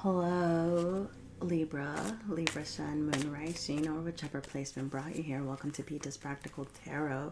Hello, Libra Sun, Moon Rising, or whichever placement brought you here. Welcome to Peter's Practical Tarot.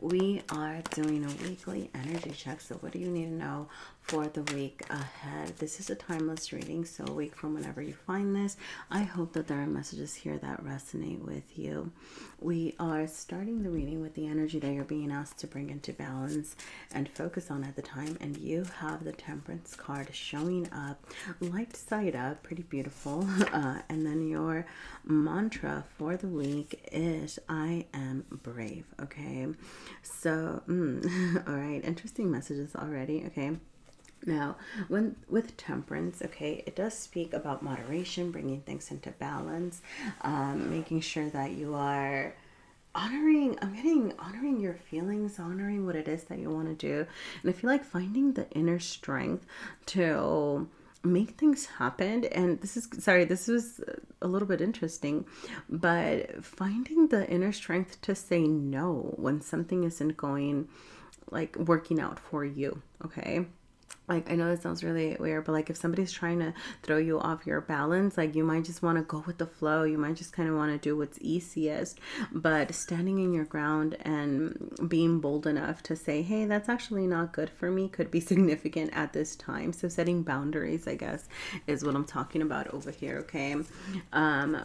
We are doing a weekly energy check. So what do you need to know for the week ahead? This is a timeless reading, so a week from whenever you find this. I hope that there are messages here that resonate with you. We are starting the reading with the energy that you're being asked to bring into balance and focus on at the time. And you have the Temperance card showing up, light side up, pretty beautiful. And then your mantra for the week is I am brave. Okay, so all right, interesting messages already. Okay, now with Temperance, okay, it does speak about moderation, bringing things into balance, making sure that you are honoring your feelings, honoring what it is that you want to do. And I feel like finding the inner strength to make things happen. And this was a little bit interesting, but finding the inner strength to say no when something isn't going, like, working out for you. Okay, like, I know this sounds really weird, but like if somebody's trying to throw you off your balance, like you might just want to go with the flow. You might just kind of want to do what's easiest, but standing in your ground and being bold enough to say, hey, that's actually not good for me, could be significant at this time. So setting boundaries, I guess, is what I'm talking about over here. Okay,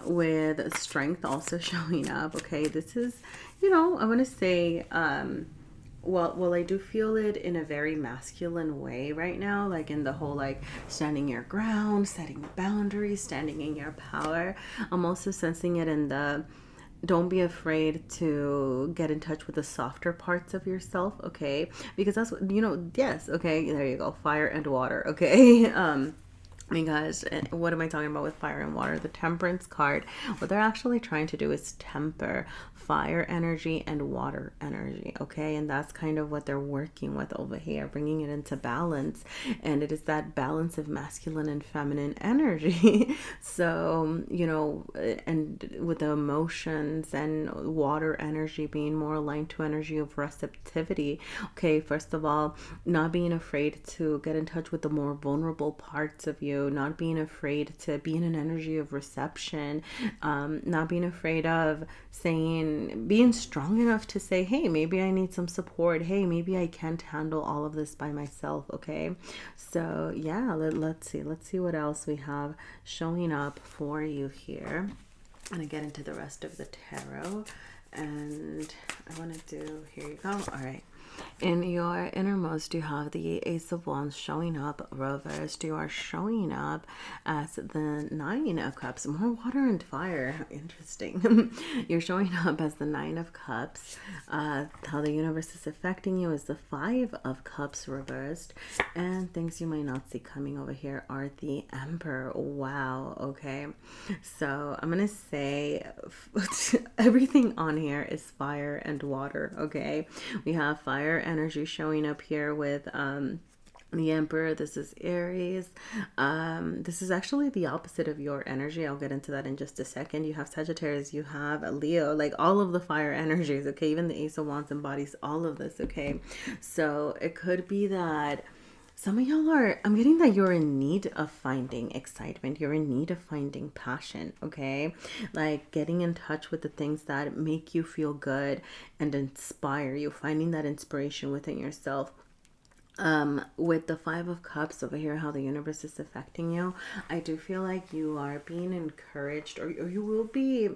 with strength also showing up. Okay, this is, I want to say, well, I do feel it in a very masculine way right now, like in the whole, like, standing your ground, setting boundaries, standing in your power. I'm also sensing it in the don't be afraid to get in touch with the softer parts of yourself, okay? Because that's what, yes, okay, there you go, fire and water, okay? Because what am I talking about with fire and water? The Temperance card, what they're actually trying to do is temper fire energy and water energy, okay? And that's kind of what they're working with over here, bringing it into balance. And it is that balance of masculine and feminine energy. So, and with the emotions and water energy being more aligned to energy of receptivity. Okay, first of all, not being afraid to get in touch with the more vulnerable parts of you, not being afraid to be in an energy of reception, not being afraid of being strong enough to say, hey, maybe I need some support. Hey, maybe I can't handle all of this by myself. Okay, so yeah, let's see what else we have showing up for you here. I'm gonna get into the rest of the tarot, and I want to do, here you go. All right, in your innermost, you have the Ace of Wands showing up reversed. You are showing up as the Nine of Cups. More water and fire. Interesting. You're showing up as the Nine of Cups. How the universe is affecting you is the Five of Cups reversed. And things you might not see coming over here are the Emperor. Wow. Okay. So I'm going to say everything on here is fire and water. Okay. We have fire energy showing up here with the Emperor. This is Aries. This is actually the opposite of your energy. I'll get into that in just a second. You have Sagittarius, you have Leo, like all of the fire energies, okay? Even the Ace of Wands embodies all of this, okay? So it could be that some of y'all I'm getting that you're in need of finding excitement. You're in need of finding passion, okay? Like getting in touch with the things that make you feel good and inspire you, finding that inspiration within yourself. With the Five of Cups over here, how the universe is affecting you, I do feel like you are being encouraged, or you will be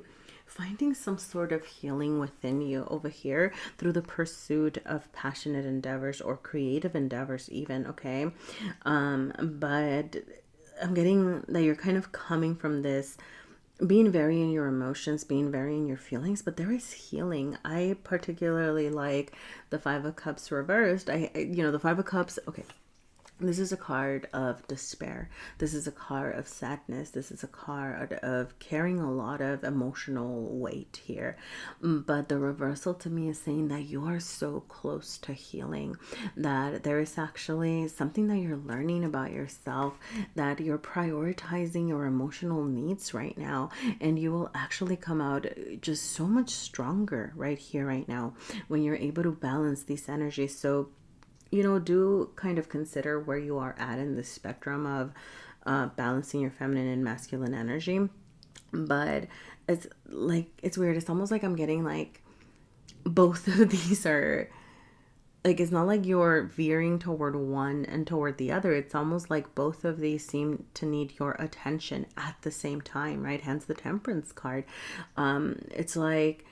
finding some sort of healing within you over here through the pursuit of passionate endeavors or creative endeavors even, okay? But I'm getting that you're kind of coming from this being very in your emotions, being very in your feelings, but there is healing. I particularly like the Five of Cups reversed. The Five of Cups, okay, this is a card of despair. This is a card of sadness. This is a card of carrying a lot of emotional weight here. But the reversal to me is saying that you are so close to healing, that there is actually something that you're learning about yourself, that you're prioritizing your emotional needs right now, and you will actually come out just so much stronger right here, right now, when you're able to balance these energies. So do kind of consider where you are at in the spectrum of balancing your feminine and masculine energy. But it's like, it's weird. It's almost like I'm getting like both of these are like, it's not like you're veering toward one and toward the other. It's almost like both of these seem to need your attention at the same time, right? Hence the Temperance card. It's like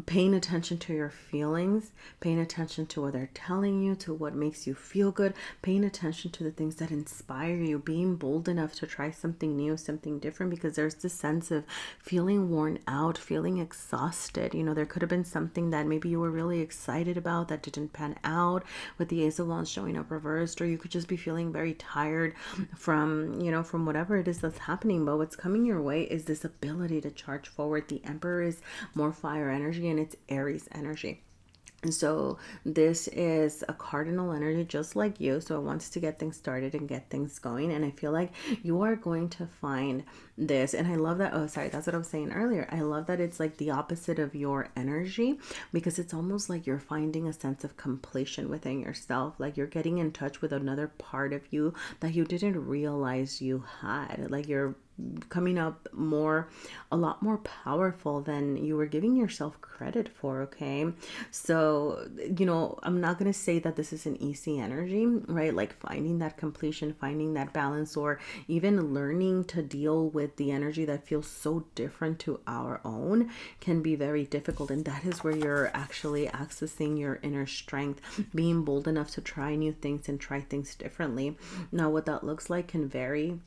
paying attention to your feelings, paying attention to what they're telling you, to what makes you feel good, paying attention to the things that inspire you, being bold enough to try something new, something different, because there's this sense of feeling worn out, feeling exhausted. You know, there could have been something that maybe you were really excited about that didn't pan out with the Ace of Wands showing up reversed, or you could just be feeling very tired from, you know, from whatever it is that's happening. But what's coming your way is this ability to charge forward. The Emperor is more fire energy, and it's Aries energy. And so this is a cardinal energy just like you. So it wants to get things started and get things going. And I feel like you are going to find this. And I love that. Oh, sorry. That's what I was saying earlier. I love that it's like the opposite of your energy, because it's almost like you're finding a sense of completion within yourself. Like you're getting in touch with another part of you that you didn't realize you had. Like you're coming up a lot more powerful than you were giving yourself credit for. Okay, so you know, I'm not going to say that this is an easy energy, right? Like finding that completion, finding that balance, or even learning to deal with the energy that feels so different to our own can be very difficult. And that is where you're actually accessing your inner strength, being bold enough to try new things and try things differently. Now what that looks like can vary,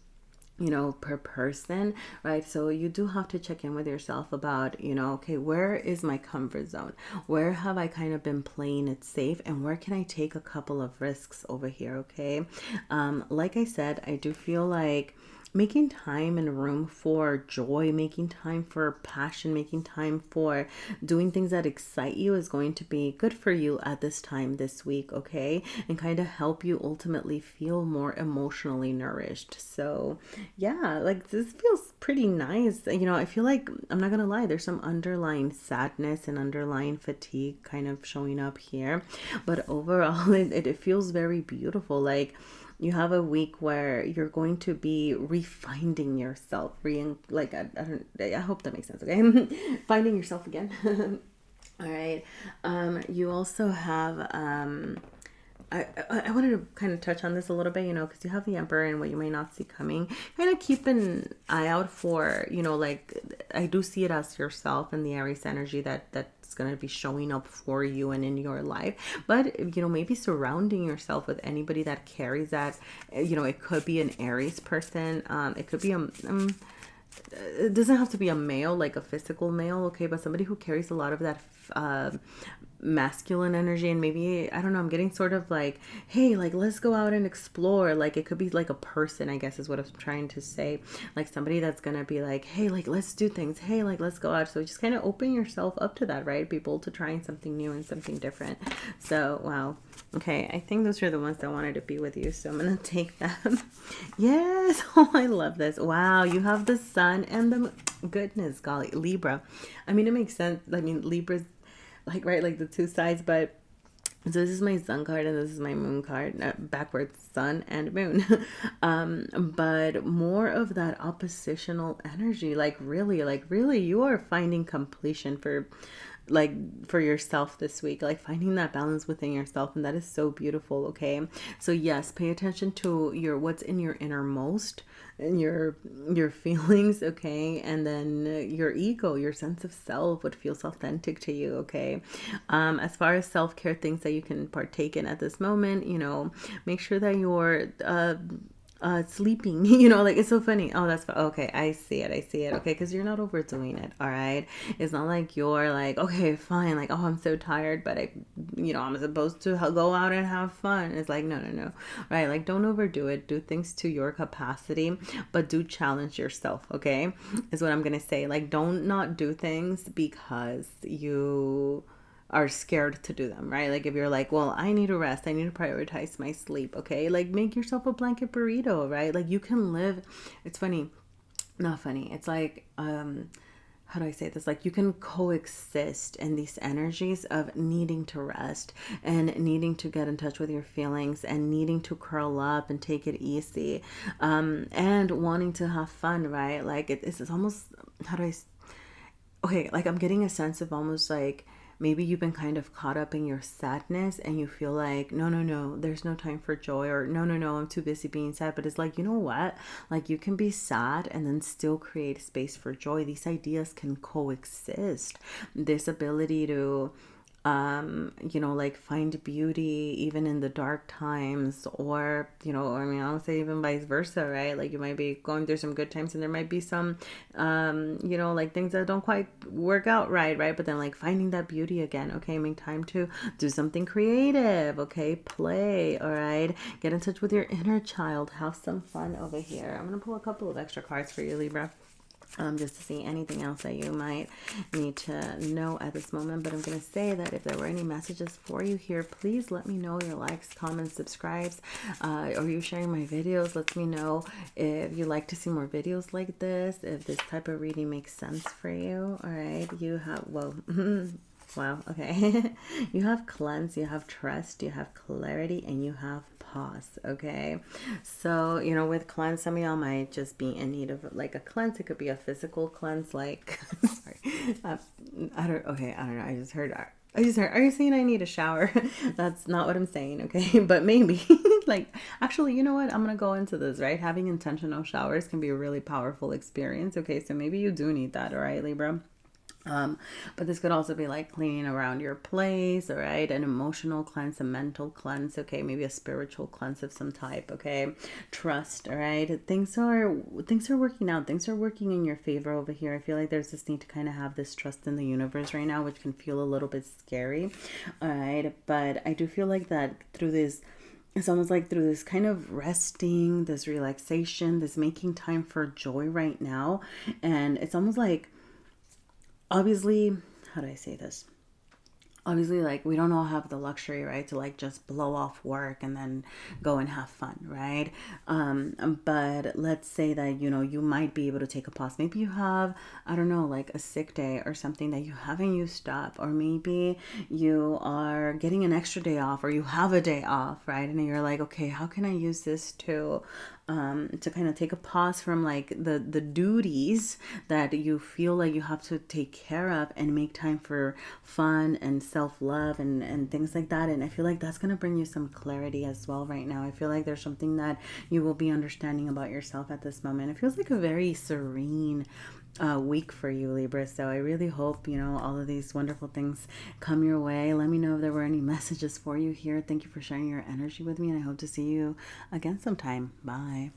you know, per person, right? So you do have to check in with yourself about, you know, okay, where is my comfort zone? Where have I kind of been playing it safe? And where can I take a couple of risks over here? Okay. Like I said, I do feel like making time and room for joy, making time for passion, making time for doing things that excite you is going to be good for you at this time this week, okay? And kind of help you ultimately feel more emotionally nourished. So yeah, like this feels pretty nice. You know, I feel like, I'm not gonna lie, there's some underlying sadness and underlying fatigue kind of showing up here. But overall, it feels very beautiful. Like, you have a week where you're going to be refinding yourself, I hope that makes sense, okay? Finding yourself again. All right. You also have, I wanted to kind of touch on this a little bit, you know, because you have the Emperor and what you may not see coming. Kind of keep an eye out for, you know, like, I do see it as yourself and the Aries energy that's going to be showing up for you and in your life. But, you know, maybe surrounding yourself with anybody that carries that, you know, it could be an Aries person. It could be it doesn't have to be a male, like a physical male, okay, but somebody who carries a lot of that masculine energy. And maybe, I don't know, I'm getting sort of like, hey, like, let's go out and explore. Like, it could be like a person, I guess is what I'm trying to say. Like somebody that's gonna be like, hey, like, let's do things, hey, like, let's go out. So just kind of open yourself up to that, right? People to trying something new and something different. So wow, okay, I think those are the ones that wanted to be with you, so I'm gonna take them. Yes. Oh, I love this. Wow, you have the sun and the goodness golly, Libra. I mean, it makes sense. I mean, Libra's like, right, like the two sides. But so this is my sun card and this is my moon card, backwards, sun and moon. But more of that oppositional energy, like really you are finding completion for yourself this week, like finding that balance within yourself, and that is so beautiful. Okay, so yes, pay attention to what's in your innermost and your feelings, okay, and then your ego, your sense of self, what feels authentic to you, okay. As far as self-care things that you can partake in at this moment, you know, make sure that you're sleeping, you know, like, it's so funny. Oh, that's okay, I see it, okay, because you're not overdoing it. All right, it's not like you're like, okay, fine, like, oh, I'm so tired, but I'm supposed to go out and have fun. It's like, no, right? Like, don't overdo it. Do things to your capacity, but do challenge yourself, okay, is what I'm gonna say. Like, don't not do things because you are scared to do them, right? Like, if you're like, well, I need to rest, I need to prioritize my sleep, okay, like, make yourself a blanket burrito, right? Like, you can live, it's funny, not funny, it's like, how do I say this? Like you can coexist in these energies of needing to rest and needing to get in touch with your feelings and needing to curl up and take it easy, and wanting to have fun, right? Like it's almost, how do I, okay, like I'm getting a sense of almost like maybe you've been kind of caught up in your sadness and you feel like, no, no, no, there's no time for joy, or no, no, no, I'm too busy being sad. But it's like, you know what? Like you can be sad and then still create space for joy. These ideas can coexist. This ability to like find beauty even in the dark times, or, I mean, I would say even vice versa, right? Like you might be going through some good times and there might be some, like things that don't quite work out right, right? But then like finding that beauty again, okay, make time to do something creative, okay, play, all right? Get in touch with your inner child, have some fun over here. I'm going to pull a couple of extra cards for you, Libra. Just to see anything else that you might need to know at this moment. But I'm going to say that if there were any messages for you here, please let me know. Your likes, comments, subscribes, or you sharing my videos. Let me know if you like to see more videos like this, if this type of reading makes sense for you. All right, you have, well, wow, okay. You have cleanse, you have trust, you have clarity, and you have pause, okay? So, with cleanse, some of y'all might just be in need of like a cleanse. It could be a physical cleanse, like, sorry. I don't know. I just heard, are you saying I need a shower? That's not what I'm saying, okay? But maybe, like, actually, you know what? I'm going to go into this, right? Having intentional showers can be a really powerful experience, okay? So maybe you do need that, all right, Libra? But this could also be like cleaning around your place, all right? An emotional cleanse, a mental cleanse, okay? Maybe a spiritual cleanse of some type, okay? Trust, all right? Things are working out. Things are working in your favor over here. I feel like there's this need to kind of have this trust in the universe right now, which can feel a little bit scary, all right? But I do feel like that through this, it's almost like through this kind of resting, this relaxation, this making time for joy right now, and it's almost like, obviously, how do I say this? Obviously, like, we don't all have the luxury, right, to like just blow off work and then go and have fun, right? But let's say that, you might be able to take a pause. Maybe you have, I don't know, like a sick day or something that you haven't used up, or maybe you are getting an extra day off, or you have a day off, right? And you're like, okay, how can I use this to kind of take a pause from like the duties that you feel like you have to take care of, and make time for fun and self-love and things like that. And I feel like that's going to bring you some clarity as well right now. I feel like there's something that you will be understanding about yourself at this moment. It feels like a very serene week for you, Libra. So I really hope, all of these wonderful things come your way. Let me know if there were any messages for you here. Thank you for sharing your energy with me, and I hope to see you again sometime. Bye.